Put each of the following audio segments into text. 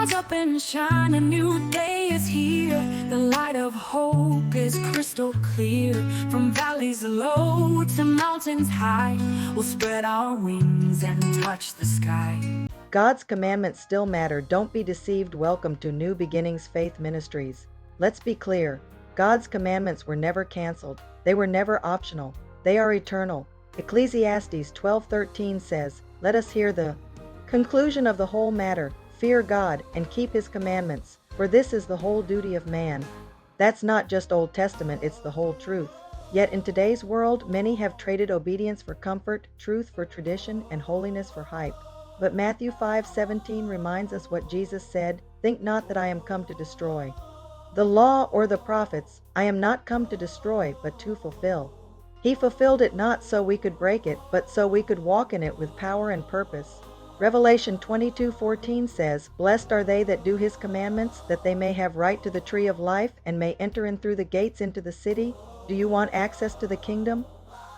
Rise up and shine, a new day is here. The light of hope is crystal clear. From valleys low to mountains high, we'll spread our wings and touch the sky. God's commandments still matter. Don't be deceived. Welcome to New Beginnings Faith Ministries. Let's be clear. God's commandments were never canceled. They were never optional. They are eternal. Ecclesiastes 12:13 says, "Let us hear the conclusion of the whole matter. Fear God and keep his commandments, for this is the whole duty of man." That's not just Old Testament, it's the whole truth. Yet in today's world, many have traded obedience for comfort, truth for tradition, and holiness for hype. But Matthew 5:17 reminds us what Jesus said, "Think not that I am come to destroy the law or the prophets. I am not come to destroy, but to fulfill." He fulfilled it not so we could break it, but so we could walk in it with power and purpose. Revelation 22:14 says, "Blessed are they that do his commandments, that they may have right to the tree of life, and may enter in through the gates into the city." Do you want access to the kingdom?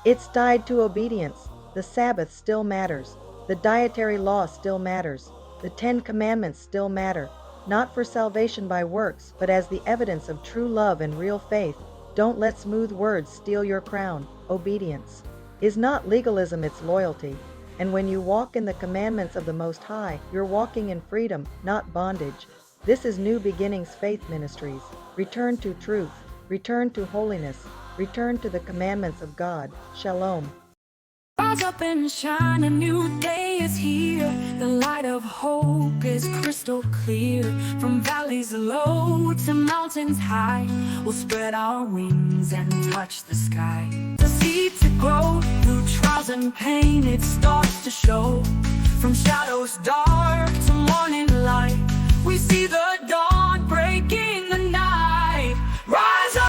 It's tied to obedience. The Sabbath still matters. The dietary law still matters. The 10 Commandments still matter, not for salvation by works, but as the evidence of true love and real faith. Don't let smooth words steal your crown. Obedience is not legalism, it's loyalty. And when you walk in the commandments of the Most High, you're walking in freedom, not bondage. This is New Beginnings Faith Ministries. Return to truth. Return to holiness. Return to the commandments of God. Shalom. Rise up and shine, a new day is here. The light of hope is crystal clear. From valleys low to mountains high, we'll spread our wings and touch the sky. The seed to grow through trials and pain, it starts to show. From shadows dark to morning light,